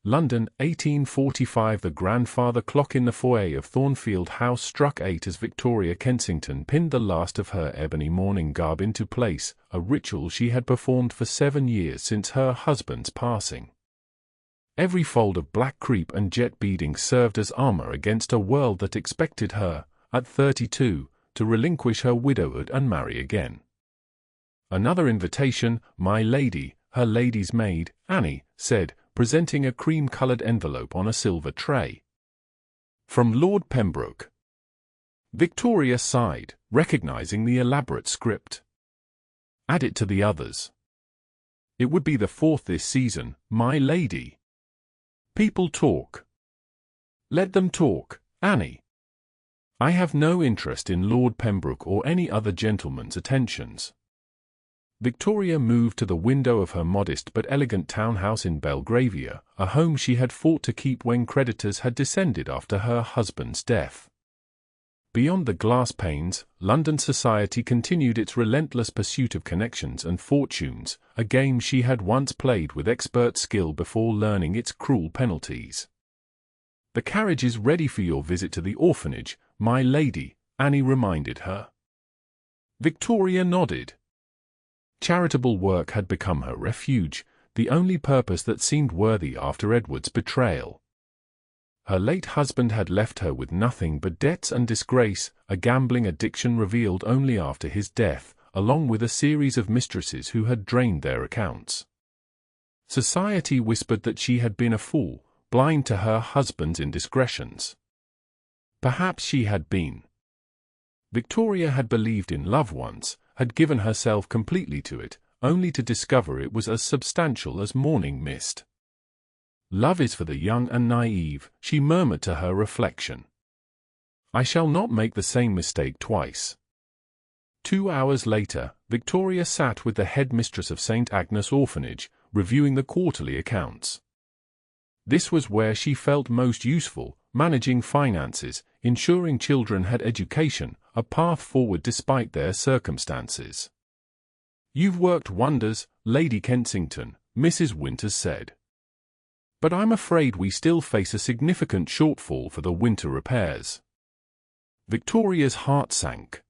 London, 1845. The grandfather clock in the foyer of Thornfield House struck 8 as Victoria Kensington pinned the last of her ebony mourning garb into place, a ritual she had performed for 7 years since her husband's passing. Every fold of black crepe and jet beading served as armor against a world that expected her, at 32, to relinquish her widowhood and marry again. "Another invitation, my lady," her lady's maid, Annie, said, presenting a cream-coloured envelope on a silver tray. "From Lord Pembroke." Victoria sighed, recognizing the elaborate script. "Add it to the others." "It would be the 4th this season, my lady." "People talk." "Let them talk, Annie. I have no interest in Lord Pembroke or any other gentleman's attentions." Victoria moved to the window of her modest but elegant townhouse in Belgravia, a home she had fought to keep when creditors had descended after her husband's death. Beyond the glass panes, London society continued its relentless pursuit of connections and fortunes, a game she had once played with expert skill before learning its cruel penalties. "The carriage is ready for your visit to the orphanage, my lady," Annie reminded her. Victoria nodded. Charitable work had become her refuge, the only purpose that seemed worthy after Edward's betrayal. Her late husband had left her with nothing but debts and disgrace, a gambling addiction revealed only after his death, along with a series of mistresses who had drained their accounts. Society whispered that she had been a fool, blind to her husband's indiscretions. Perhaps she had been. Victoria had believed in love once, had given herself completely to it, only to discover it was as substantial as morning mist. "Love is for the young and naive," she murmured to her reflection. "I shall not make the same mistake twice." 2 hours later, Victoria sat with the headmistress of St. Agnes Orphanage, reviewing the quarterly accounts. This was where she felt most useful, managing finances, ensuring children had education, a path forward despite their circumstances. "You've worked wonders, Lady Kensington," Mrs. Winters said. "But I'm afraid we still face a significant shortfall for the winter repairs." Victoria's heart sank.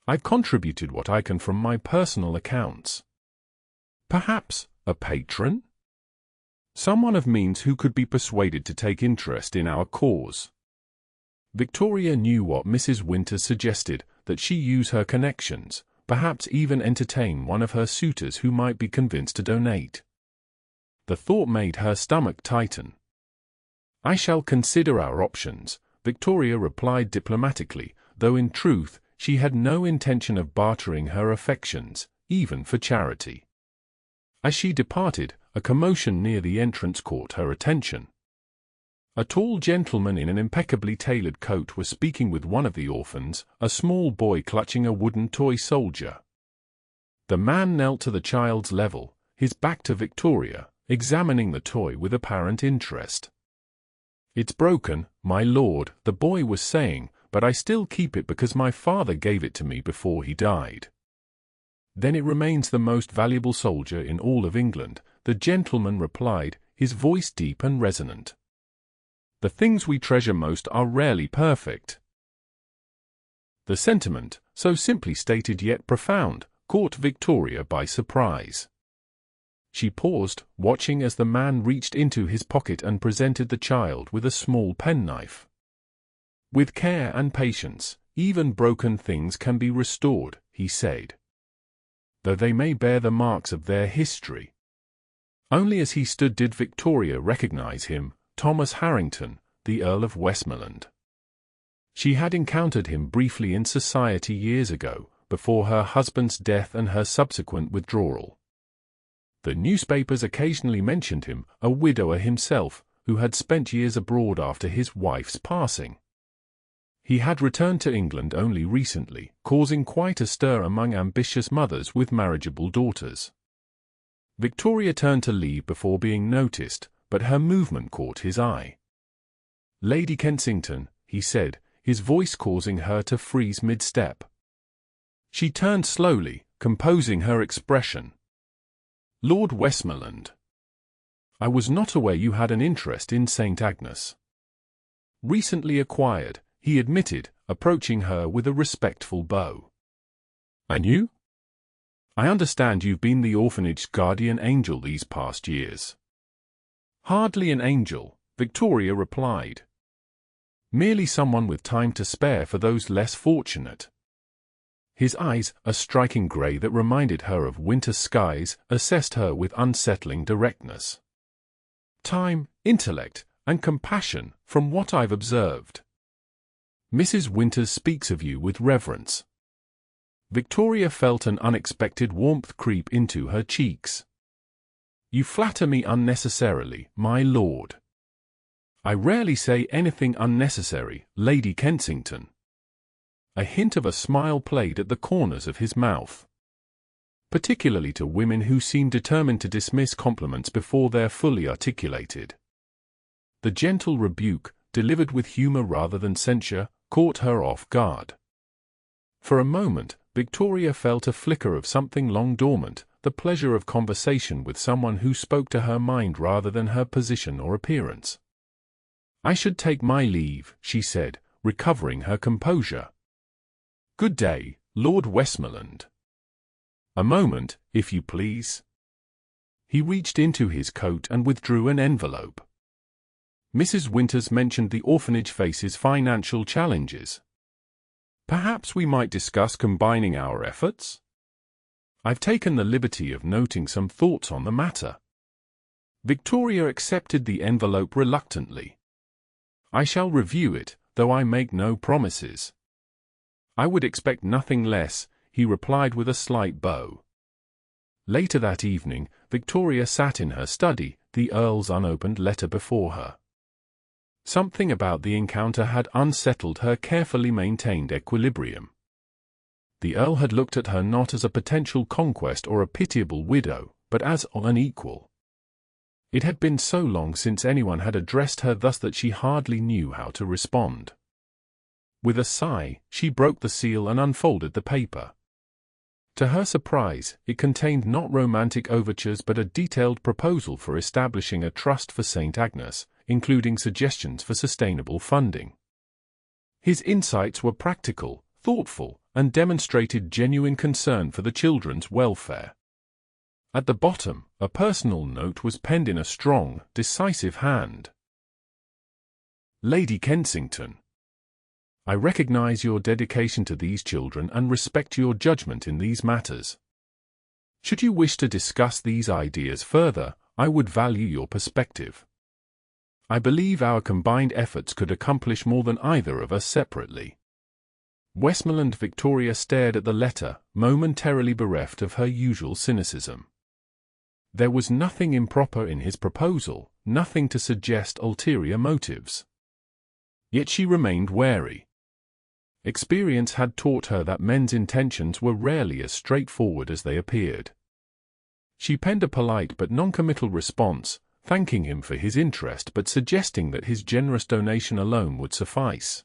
"I've contributed what I can from my personal accounts." "Perhaps a patron? Someone of means who could be persuaded to take interest in our cause." Victoria knew what Mrs. Winters suggested, that she use her connections, perhaps even entertain one of her suitors who might be convinced to donate. The thought made her stomach tighten. "I shall consider our options," Victoria replied diplomatically, though in truth, she had no intention of bartering her affections, even for charity. As she departed, a commotion near the entrance caught her attention. A tall gentleman in an impeccably tailored coat was speaking with one of the orphans, a small boy clutching a wooden toy soldier. The man knelt to the child's level, his back to Victoria, examining the toy with apparent interest. "It's broken, my lord," the boy was saying, "but I still keep it because my father gave it to me before he died." "Then it remains the most valuable soldier in all of England," the gentleman replied, his voice deep and resonant. "The things we treasure most are rarely perfect." The sentiment, so simply stated yet profound, caught Victoria by surprise. She paused, watching as the man reached into his pocket and presented the child with a small penknife. "With care and patience, even broken things can be restored," he said, "though they may bear the marks of their history." Only as he stood did Victoria recognize him, Thomas Harrington, the Earl of Westmoreland. She had encountered him briefly in society years ago, before her husband's death and her subsequent withdrawal. The newspapers occasionally mentioned him, a widower himself, who had spent years abroad after his wife's passing. He had returned to England only recently, causing quite a stir among ambitious mothers with marriageable daughters. Victoria turned to leave before being noticed, but her movement caught his eye. "Lady Kensington," he said, his voice causing her to freeze mid-step. She turned slowly, composing her expression. "Lord Westmoreland." I was not aware you had an interest in St. Agnes. Recently acquired, he admitted, approaching her with a respectful bow. And you? I understand you've been the orphanage's guardian angel these past years. Hardly an angel, Victoria replied. Merely someone with time to spare for those less fortunate. His eyes, a striking grey that reminded her of winter skies, assessed her with unsettling directness. Time, intellect, and compassion, from what I've observed. Mrs. Winters speaks of you with reverence. Victoria felt an unexpected warmth creep into her cheeks. You flatter me unnecessarily, my lord. I rarely say anything unnecessary, Lady Kensington. A hint of a smile played at the corners of his mouth. Particularly to women who seem determined to dismiss compliments before they're fully articulated. The gentle rebuke, delivered with humour rather than censure, caught her off guard. For a moment, Victoria felt a flicker of something long dormant, the pleasure of conversation with someone who spoke to her mind rather than her position or appearance. I should take my leave, she said, recovering her composure. Good day, Lord Westmoreland. A moment, if you please. He reached into his coat and withdrew an envelope. Mrs. Winters mentioned the orphanage faces financial challenges. Perhaps we might discuss combining our efforts? I've taken the liberty of noting some thoughts on the matter. Victoria accepted the envelope reluctantly. I shall review it, though I make no promises. I would expect nothing less, he replied with a slight bow. Later that evening, Victoria sat in her study, the Earl's unopened letter before her. Something about the encounter had unsettled her carefully maintained equilibrium. The Earl had looked at her not as a potential conquest or a pitiable widow, but as an equal. It had been so long since anyone had addressed her thus that she hardly knew how to respond. With a sigh, she broke the seal and unfolded the paper. To her surprise, it contained not romantic overtures but a detailed proposal for establishing a trust for St. Agnes, including suggestions for sustainable funding. His insights were practical, thoughtful, and demonstrated genuine concern for the children's welfare. At the bottom, a personal note was penned in a strong, decisive hand. Lady Kensington, I recognize your dedication to these children and respect your judgment in these matters. Should you wish to discuss these ideas further, I would value your perspective. I believe our combined efforts could accomplish more than either of us separately. Westmoreland. Victoria stared at the letter, momentarily bereft of her usual cynicism. There was nothing improper in his proposal, nothing to suggest ulterior motives. Yet she remained wary. Experience had taught her that men's intentions were rarely as straightforward as they appeared. She penned a polite but noncommittal response, thanking him for his interest but suggesting that his generous donation alone would suffice.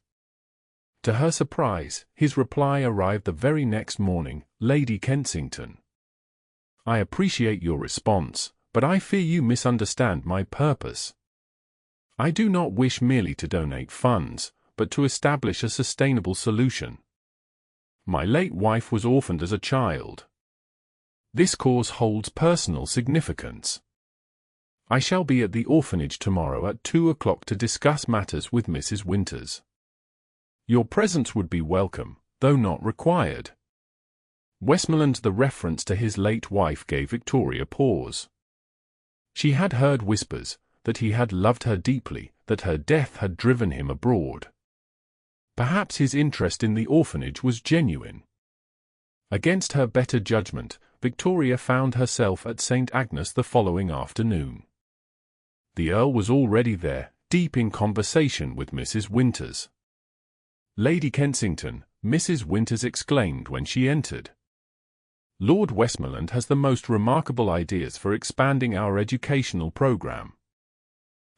To her surprise, his reply arrived the very next morning, Lady Kensington. I appreciate your response, but I fear you misunderstand my purpose. I do not wish merely to donate funds, but to establish a sustainable solution. My late wife was orphaned as a child. This cause holds personal significance. I shall be at the orphanage tomorrow at 2 o'clock to discuss matters with Mrs. Winters. Your presence would be welcome, though not required. Westmoreland. The reference to his late wife gave Victoria pause. She had heard whispers that he had loved her deeply, that her death had driven him abroad. Perhaps his interest in the orphanage was genuine. Against her better judgment, Victoria found herself at St. Agnes the following afternoon. The Earl was already there, deep in conversation with Mrs. Winters. Lady Kensington, Mrs. Winters exclaimed when she entered. Lord Westmoreland has the most remarkable ideas for expanding our educational program.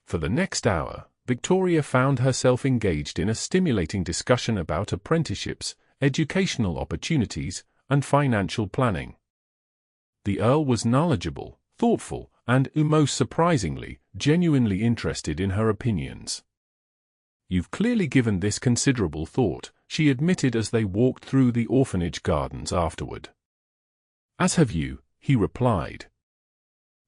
For the next hour, Victoria found herself engaged in a stimulating discussion about apprenticeships, educational opportunities, and financial planning. The Earl was knowledgeable, thoughtful, and, most surprisingly, genuinely interested in her opinions. "You've clearly given this considerable thought," she admitted as they walked through the orphanage gardens afterward. "As have you," he replied.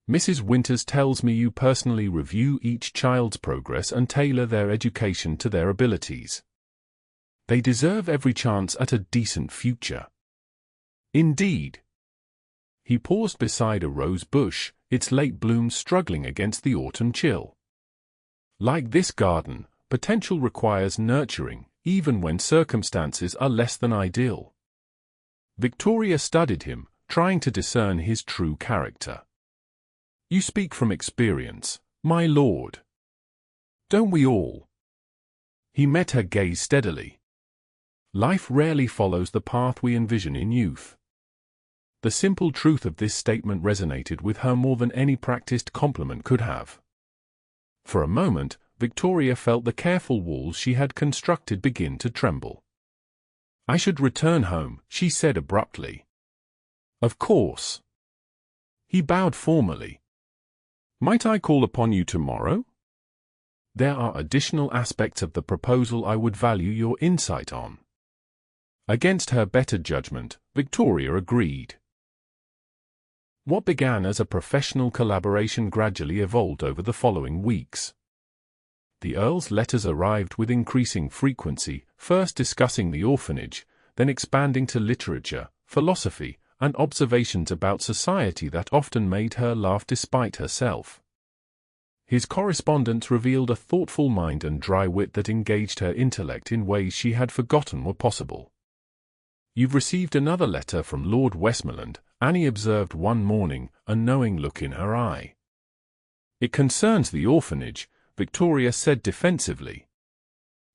"Mrs. Winters tells me you personally review each child's progress and tailor their education to their abilities. They deserve every chance at a decent future." "Indeed." He paused beside a rose bush, its late blooms struggling against the autumn chill. "Like this garden, potential requires nurturing, even when circumstances are less than ideal." Victoria studied him, trying to discern his true character. "You speak from experience, my lord." "Don't we all?" He met her gaze steadily. "Life rarely follows the path we envision in youth." The simple truth of this statement resonated with her more than any practiced compliment could have. For a moment, Victoria felt the careful walls she had constructed begin to tremble. "I should return home," she said abruptly. "Of course." He bowed formally. "Might I call upon you tomorrow? There are additional aspects of the proposal I would value your insight on." Against her better judgment, Victoria agreed. What began as a professional collaboration gradually evolved over the following weeks. The Earl's letters arrived with increasing frequency, first discussing the orphanage, then expanding to literature, philosophy, and observations about society that often made her laugh despite herself. His correspondence revealed a thoughtful mind and dry wit that engaged her intellect in ways she had forgotten were possible. "You've received another letter from Lord Westmoreland," Annie observed one morning, a knowing look in her eye. "It concerns the orphanage," Victoria said defensively.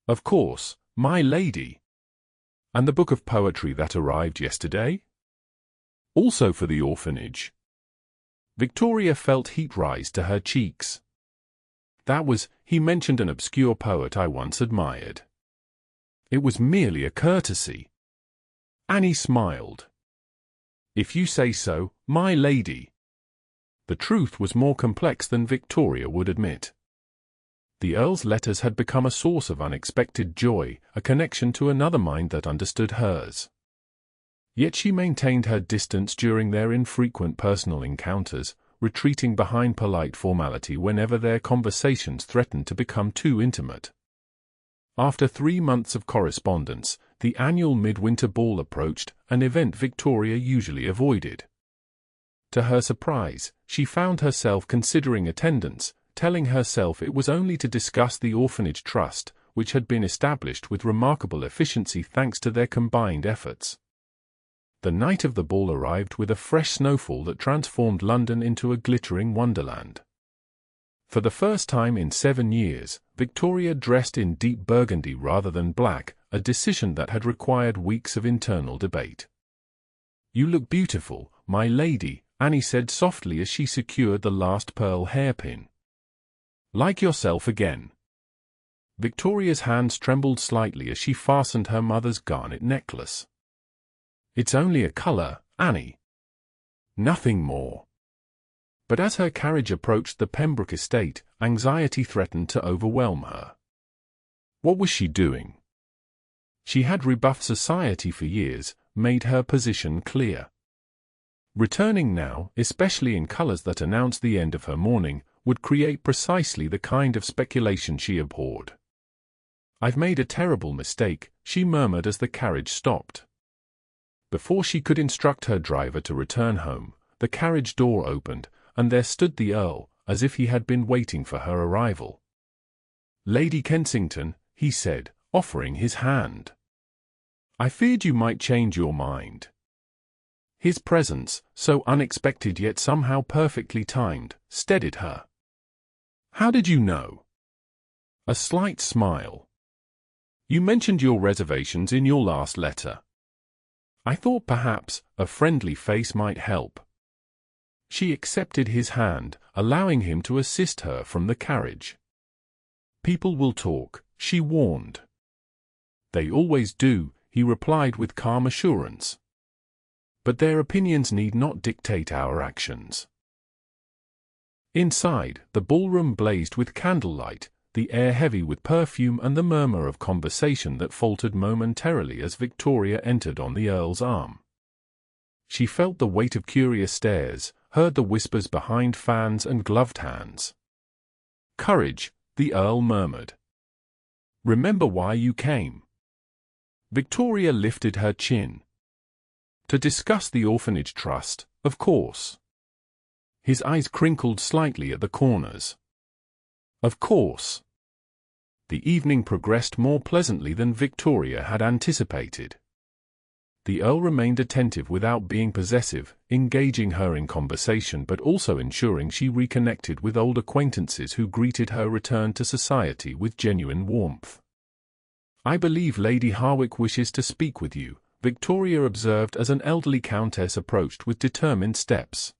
"Of course, my lady." "And the book of poetry that arrived yesterday?" "Also for the orphanage." Victoria felt heat rise to her cheeks. He mentioned an obscure poet I once admired." "It was merely a courtesy." Annie smiled. "If you say so, my lady." The truth was more complex than Victoria would admit. The Earl's letters had become a source of unexpected joy, a connection to another mind that understood hers. Yet she maintained her distance during their infrequent personal encounters, retreating behind polite formality whenever their conversations threatened to become too intimate. After 3 months of correspondence, the annual midwinter ball approached, an event Victoria usually avoided. To her surprise, she found herself considering attendance, telling herself it was only to discuss the orphanage trust, which had been established with remarkable efficiency thanks to their combined efforts. The night of the ball arrived with a fresh snowfall that transformed London into a glittering wonderland. For the first time in 7 years, Victoria dressed in deep burgundy rather than black, a decision that had required weeks of internal debate. "You look beautiful, my lady," Annie said softly as she secured the last pearl hairpin. "Like yourself again." Victoria's hands trembled slightly as she fastened her mother's garnet necklace. "It's only a color, Annie. Nothing more." But as her carriage approached the Pembroke estate, anxiety threatened to overwhelm her. What was she doing? She had rebuffed society for years, made her position clear. Returning now, especially in colors that announced the end of her mourning, would create precisely the kind of speculation she abhorred. "I've made a terrible mistake," she murmured as the carriage stopped. Before she could instruct her driver to return home, the carriage door opened, and there stood the Earl, as if he had been waiting for her arrival. "Lady Kensington," he said, offering his hand. "I feared you might change your mind." His presence, so unexpected yet somehow perfectly timed, steadied her. "How did you know?" A slight smile. "You mentioned your reservations in your last letter. I thought perhaps a friendly face might help." She accepted his hand, allowing him to assist her from the carriage. "People will talk," she warned. "They always do," he replied with calm assurance. "But their opinions need not dictate our actions." Inside, the ballroom blazed with candlelight, the air heavy with perfume and the murmur of conversation that faltered momentarily as Victoria entered on the Earl's arm. She felt the weight of curious stares, heard the whispers behind fans and gloved hands. "Courage," the Earl murmured. "Remember why you came." Victoria lifted her chin. "To discuss the orphanage trust, of course." His eyes crinkled slightly at the corners. "Of course." The evening progressed more pleasantly than Victoria had anticipated. The Earl remained attentive without being possessive, engaging her in conversation but also ensuring she reconnected with old acquaintances who greeted her return to society with genuine warmth. "I believe Lady Harwick wishes to speak with you," Victoria observed as an elderly countess approached with determined steps.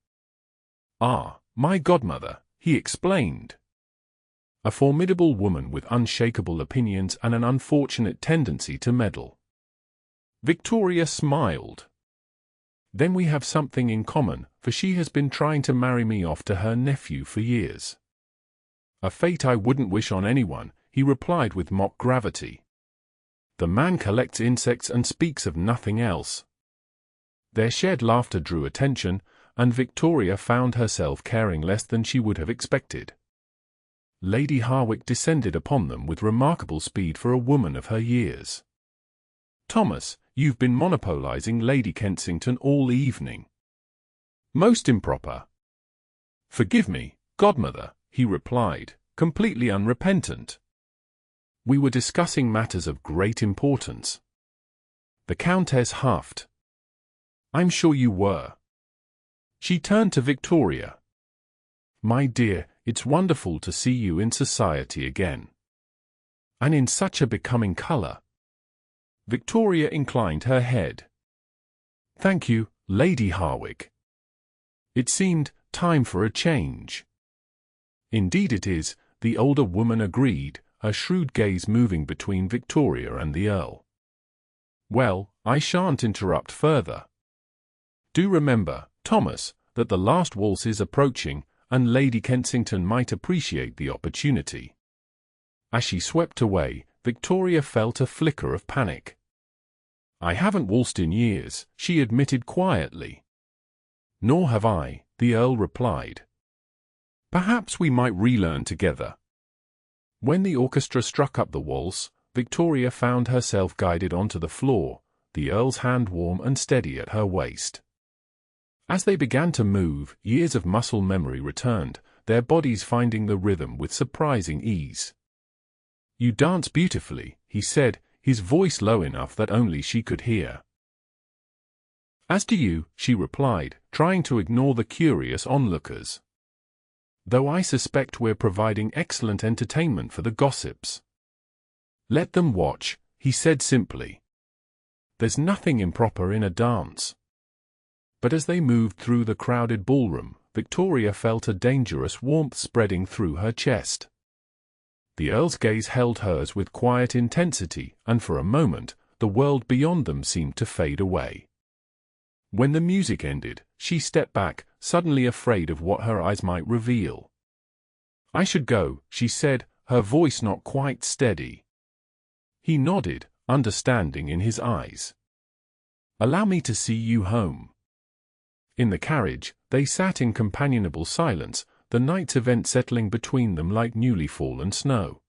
"Ah, my godmother," he explained. A formidable woman with unshakable opinions and an unfortunate tendency to meddle. Victoria smiled. "Then we have something in common, for she has been trying to marry me off to her nephew for years." "A fate I wouldn't wish on anyone," he replied with mock gravity. "The man collects insects and speaks of nothing else." Their shared laughter drew attention, and Victoria found herself caring less than she would have expected. Lady Harwick descended upon them with remarkable speed for a woman of her years. "Thomas, you've been monopolizing Lady Kensington all evening." "Most improper." "Forgive me, godmother," he replied, completely unrepentant. "We were discussing matters of great importance." The Countess huffed. "I'm sure you were." She turned to Victoria. "My dear, it's wonderful to see you in society again. And in such a becoming color." Victoria inclined her head. "Thank you, Lady Harwick. It seemed time for a change." "Indeed it is," the older woman agreed, her shrewd gaze moving between Victoria and the Earl. "Well, I shan't interrupt further. Do remember, Thomas, that the last waltz is approaching, and Lady Kensington might appreciate the opportunity." As she swept away, Victoria felt a flicker of panic. "I haven't waltzed in years," she admitted quietly. "Nor have I," the Earl replied. "Perhaps we might relearn together." When the orchestra struck up the waltz, Victoria found herself guided onto the floor, the Earl's hand warm and steady at her waist. As they began to move, years of muscle memory returned, their bodies finding the rhythm with surprising ease. "You dance beautifully," he said, his voice low enough that only she could hear. "As do you," she replied, trying to ignore the curious onlookers. "Though I suspect we're providing excellent entertainment for the gossips." "Let them watch," he said simply. "There's nothing improper in a dance." But as they moved through the crowded ballroom, Victoria felt a dangerous warmth spreading through her chest. The Earl's gaze held hers with quiet intensity, and for a moment, the world beyond them seemed to fade away. When the music ended, she stepped back, suddenly afraid of what her eyes might reveal. "I should go," she said, her voice not quite steady. He nodded, understanding in his eyes. "Allow me to see you home." In the carriage, they sat in companionable silence, the night's event settling between them like newly fallen snow.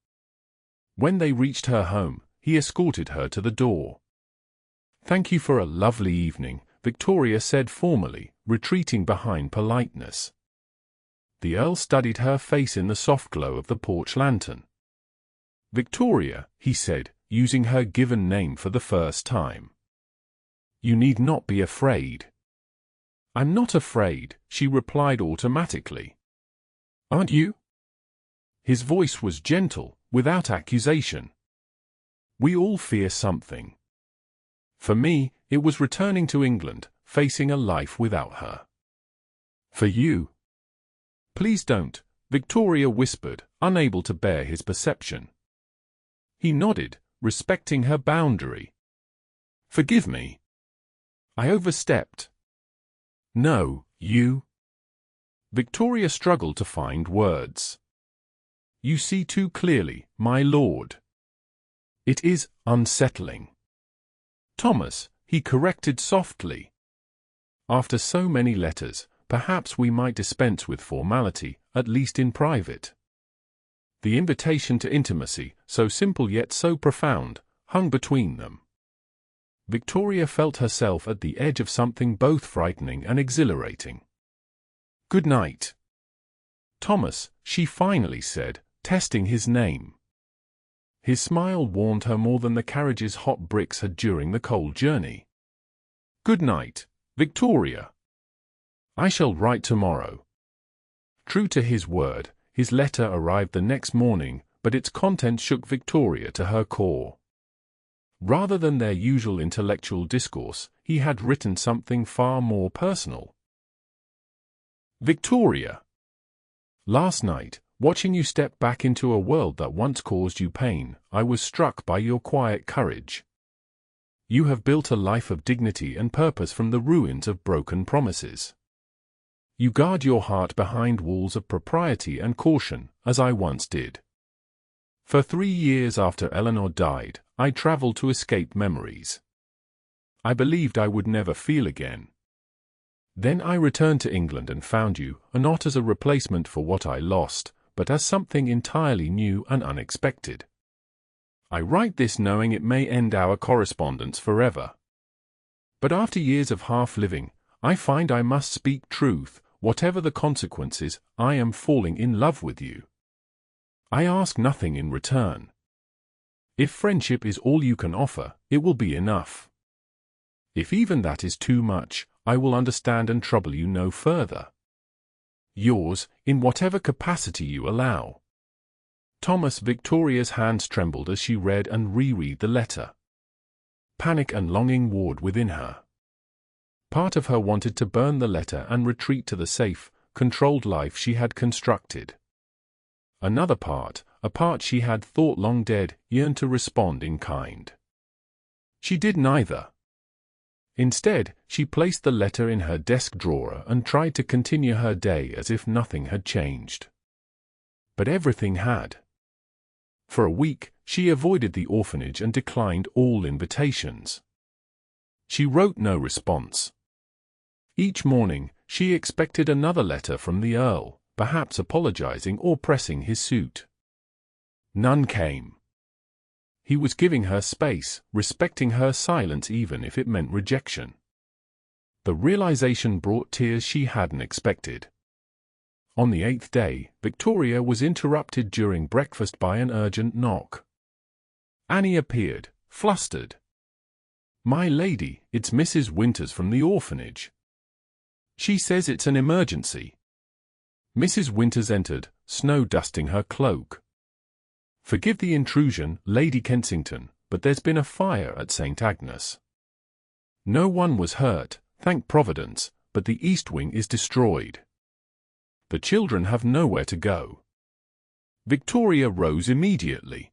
When they reached her home, he escorted her to the door. "Thank you for a lovely evening," Victoria said formally, retreating behind politeness. The Earl studied her face in the soft glow of the porch lantern. "Victoria," he said, using her given name for the first time. "You need not be afraid." "I'm not afraid," she replied automatically. "Aren't you?" His voice was gentle, without accusation. "We all fear something. For me, it was returning to England, facing a life without her. For you?" "Please don't," Victoria whispered, unable to bear his perception. He nodded, respecting her boundary. "Forgive me. I overstepped." "No, you." Victoria struggled to find words. "You see too clearly, my lord. It is unsettling." "Thomas," he corrected softly. "After so many letters, perhaps we might dispense with formality, at least in private." The invitation to intimacy, so simple yet so profound, hung between them. Victoria felt herself at the edge of something both frightening and exhilarating. "Good night, Thomas," she finally said, testing his name. His smile warmed her more than the carriage's hot bricks had during the cold journey. "Good night, Victoria. I shall write tomorrow." True to his word, his letter arrived the next morning, but its contents shook Victoria to her core. Rather than their usual intellectual discourse, he had written something far more personal. "Victoria, last night, watching you step back into a world that once caused you pain, I was struck by your quiet courage. You have built a life of dignity and purpose from the ruins of broken promises. You guard your heart behind walls of propriety and caution, as I once did. For 3 years after Eleanor died, I traveled to escape memories. I believed I would never feel again. Then I returned to England and found you, not as a replacement for what I lost, but as something entirely new and unexpected. I write this knowing it may end our correspondence forever. But after years of half-living, I find I must speak truth, whatever the consequences. I am falling in love with you. I ask nothing in return. If friendship is all you can offer, it will be enough. If even that is too much, I will understand and trouble you no further. Yours, in whatever capacity you allow." Thomas. Victoria's hands trembled as she read and reread the letter. Panic and longing warred within her. Part of her wanted to burn the letter and retreat to the safe, controlled life she had constructed. Another part, a part she had thought long dead, yearned to respond in kind. She did neither. Instead, she placed the letter in her desk drawer and tried to continue her day as if nothing had changed. But everything had. For a week, she avoided the orphanage and declined all invitations. She wrote no response. Each morning, she expected another letter from the Earl, perhaps apologizing or pressing his suit. None came. He was giving her space, respecting her silence even if it meant rejection. The realization brought tears she hadn't expected. On the 8th day, Victoria was interrupted during breakfast by an urgent knock. Annie appeared, flustered. "My lady, it's Mrs. Winters from the orphanage. She says it's an emergency." Mrs. Winters entered, snow-dusting her cloak. "Forgive the intrusion, Lady Kensington, but there's been a fire at St. Agnes. No one was hurt, thank Providence, but the east wing is destroyed. The children have nowhere to go." Victoria rose immediately.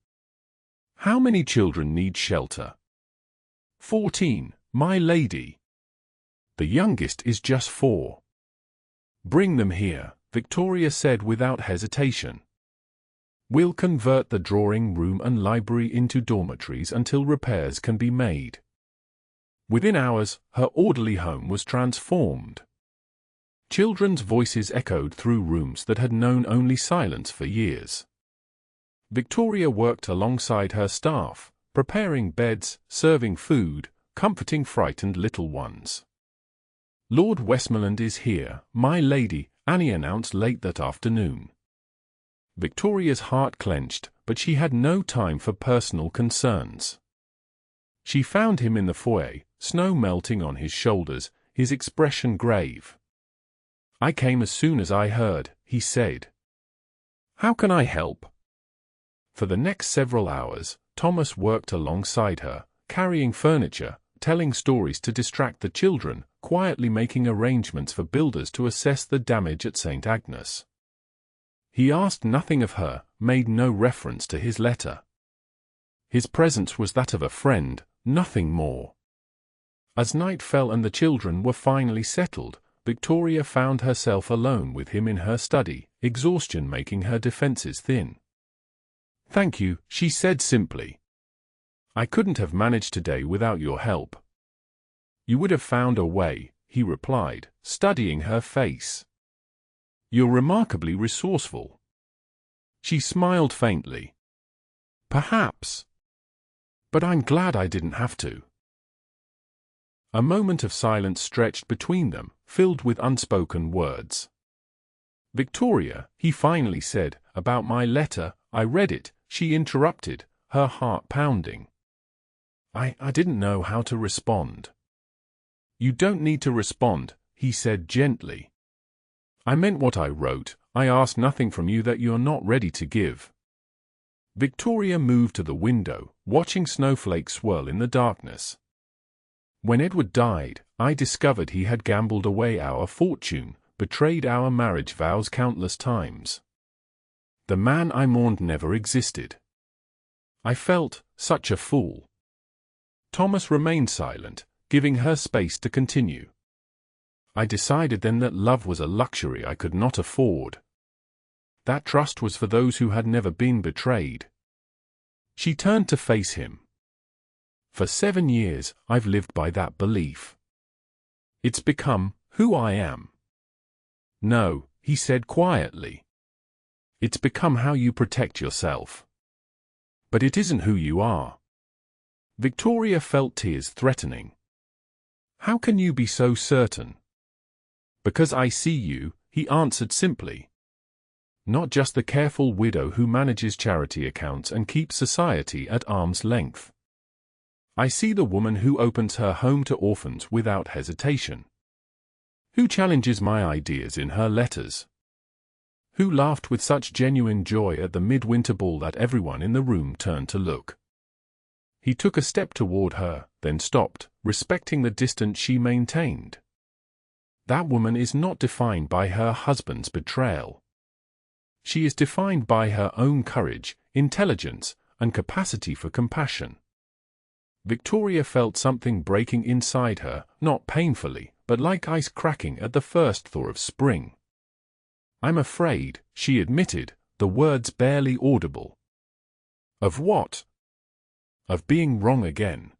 "How many children need shelter?" 14, my lady. The youngest is just 4. "Bring them here," Victoria said without hesitation. "We'll convert the drawing room and library into dormitories until repairs can be made." Within hours, her orderly home was transformed. Children's voices echoed through rooms that had known only silence for years. Victoria worked alongside her staff, preparing beds, serving food, comforting frightened little ones. "Lord Westmoreland is here, my lady," Annie announced late that afternoon. Victoria's heart clenched, but she had no time for personal concerns. She found him in the foyer, snow melting on his shoulders, his expression grave. "I came as soon as I heard," he said. "How can I help?" For the next several hours, Thomas worked alongside her, carrying furniture, telling stories to distract the children, quietly making arrangements for builders to assess the damage at St. Agnes. He asked nothing of her, made no reference to his letter. His presence was that of a friend, nothing more. As night fell and the children were finally settled, Victoria found herself alone with him in her study, exhaustion making her defenses thin. "Thank you," she said simply. "I couldn't have managed today without your help." "You would have found a way," he replied, studying her face. "You're remarkably resourceful." She smiled faintly. "Perhaps. But I'm glad I didn't have to." A moment of silence stretched between them, filled with unspoken words. "Victoria," he finally said, "about my letter, I read it," she interrupted, her heart pounding. I didn't know how to respond." "You don't need to respond," he said gently. "I meant what I wrote. I asked nothing from you that you're not ready to give." Victoria moved to the window, watching snowflakes swirl in the darkness. "When Edward died, I discovered he had gambled away our fortune, betrayed our marriage vows countless times. The man I mourned never existed. I felt such a fool." Thomas remained silent, giving her space to continue. "I decided then that love was a luxury I could not afford. That trust was for those who had never been betrayed." She turned to face him. "For 7 years, I've lived by that belief. It's become who I am." "No," he said quietly. "It's become how you protect yourself. But it isn't who you are." Victoria felt tears threatening. "How can you be so certain?" "Because I see you," he answered simply. "Not just the careful widow who manages charity accounts and keeps society at arm's length. I see the woman who opens her home to orphans without hesitation. Who challenges my ideas in her letters. Who laughed with such genuine joy at the midwinter ball that everyone in the room turned to look." He took a step toward her, then stopped, respecting the distance she maintained. "That woman is not defined by her husband's betrayal. She is defined by her own courage, intelligence, and capacity for compassion." Victoria felt something breaking inside her, not painfully, but like ice cracking at the first thaw of spring. "I'm afraid," she admitted, the words barely audible. "Of what?" "Of being wrong again.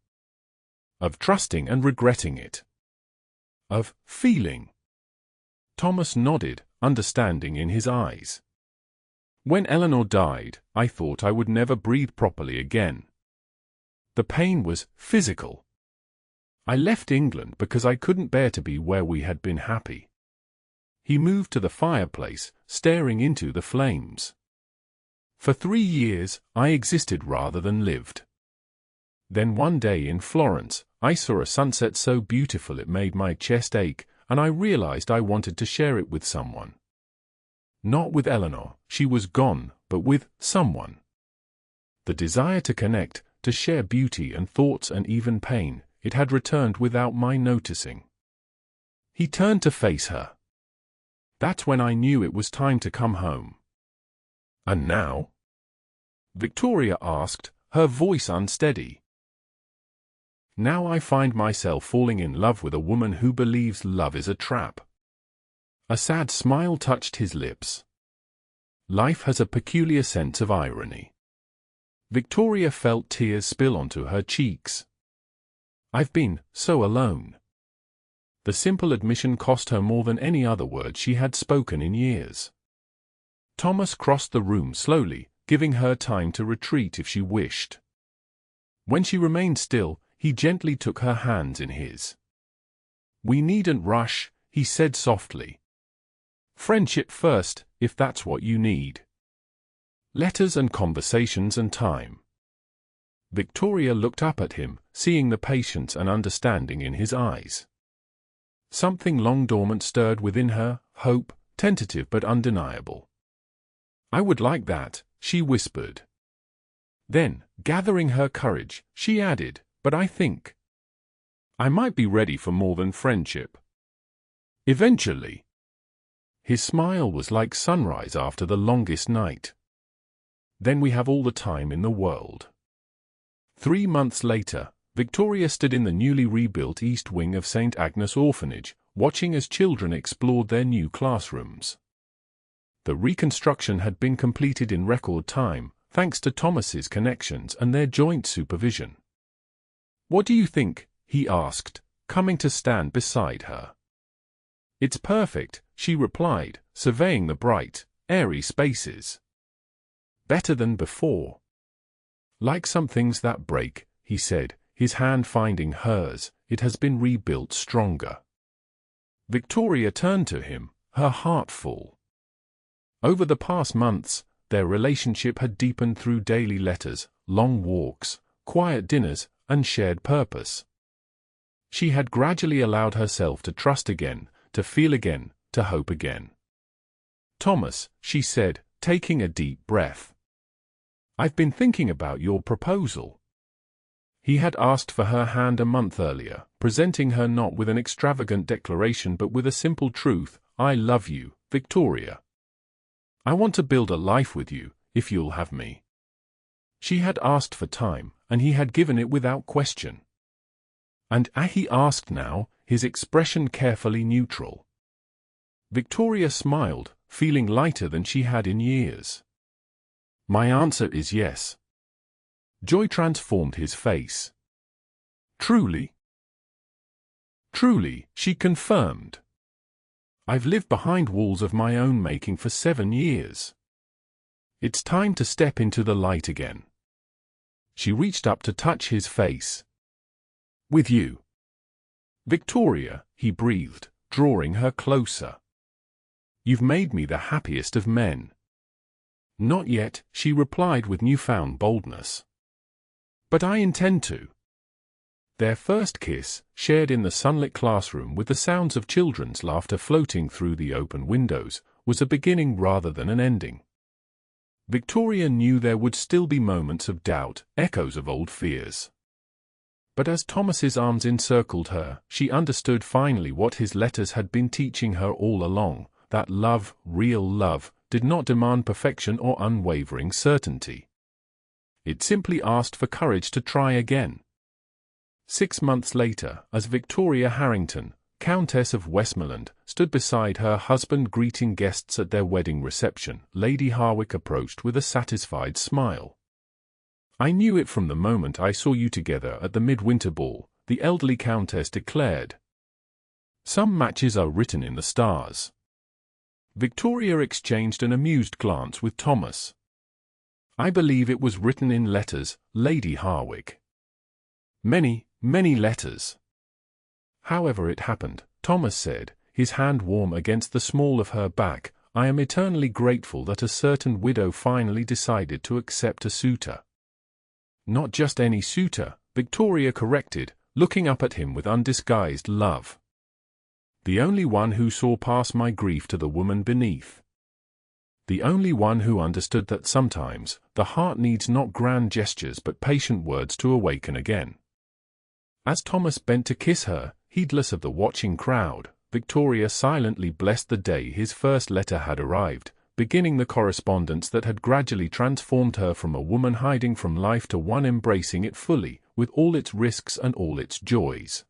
Of trusting and regretting it. Of feeling." Thomas nodded, understanding in his eyes. "When Eleanor died, I thought I would never breathe properly again. The pain was physical. I left England because I couldn't bear to be where we had been happy." He moved to the fireplace, staring into the flames. "For 3 years, I existed rather than lived. Then one day in Florence, I saw a sunset so beautiful it made my chest ache, and I realized I wanted to share it with someone. Not with Eleanor, she was gone, but with someone. The desire to connect, to share beauty and thoughts and even pain, it had returned without my noticing." He turned to face her. "That's when I knew it was time to come home." "And now?" Victoria asked, her voice unsteady. "Now I find myself falling in love with a woman who believes love is a trap." A sad smile touched his lips. Life has a peculiar sense of irony. Victoria felt tears spill onto her cheeks. "I've been so alone." The simple admission cost her more than any other word she had spoken in years. Thomas crossed the room slowly, giving her time to retreat if she wished. When she remained still, he gently took her hands in his. "We needn't rush," he said softly. "Friendship first, if that's what you need. Letters and conversations and time." Victoria looked up at him, seeing the patience and understanding in his eyes. Something long dormant stirred within her, hope, tentative but undeniable. "I would like that," she whispered. Then, gathering her courage, she added, "But I think I might be ready for more than friendship. Eventually." His smile was like sunrise after the longest night. "Then we have all the time in the world." 3 months later, Victoria stood in the newly rebuilt East Wing of St. Agnes Orphanage, watching as children explored their new classrooms. The reconstruction had been completed in record time, thanks to Thomas's connections and their joint supervision. "What do you think?" he asked, coming to stand beside her. "It's perfect," she replied, surveying the bright, airy spaces. "Better than before." "Like some things that break," he said, his hand finding hers, "it has been rebuilt stronger." Victoria turned to him, her heart full. Over the past months, their relationship had deepened through daily letters, long walks, quiet dinners, and shared purpose. She had gradually allowed herself to trust again, to feel again, to hope again. "Thomas," she said, taking a deep breath, "I've been thinking about your proposal." He had asked for her hand a month earlier, presenting her not with an extravagant declaration but with a simple truth: "I love you, Victoria. I want to build a life with you, if you'll have me." She had asked for time, and he had given it without question. And he asked now, his expression carefully neutral. Victoria smiled, feeling lighter than she had in years. "My answer is yes." Joy transformed his face. "Truly?" "Truly," she confirmed. "I've lived behind walls of my own making for 7 years. It's time to step into the light again." She reached up to touch his face. "With you." "Victoria," he breathed, drawing her closer. "You've made me the happiest of men." "Not yet," she replied with newfound boldness. "But I intend to." Their first kiss, shared in the sunlit classroom with the sounds of children's laughter floating through the open windows, was a beginning rather than an ending. Victoria knew there would still be moments of doubt, echoes of old fears. But as Thomas's arms encircled her, she understood finally what his letters had been teaching her all along, that love, real love, did not demand perfection or unwavering certainty. It simply asked for courage to try again. 6 months later, as Victoria Harrington, Countess of Westmoreland, stood beside her husband greeting guests at their wedding reception, Lady Harwick approached with a satisfied smile. "I knew it from the moment I saw you together at the midwinter ball," the elderly countess declared. "Some matches are written in the stars." Victoria exchanged an amused glance with Thomas. "I believe it was written in letters, Lady Harwick." "Many, many letters." "However it happened," Thomas said, his hand warm against the small of her back, "I am eternally grateful that a certain widow finally decided to accept a suitor." "Not just any suitor," Victoria corrected, looking up at him with undisguised love. "The only one who saw past my grief to the woman beneath. The only one who understood that sometimes the heart needs not grand gestures but patient words to awaken again." As Thomas bent to kiss her, heedless of the watching crowd, Victoria silently blessed the day his first letter had arrived, beginning the correspondence that had gradually transformed her from a woman hiding from life to one embracing it fully, with all its risks and all its joys.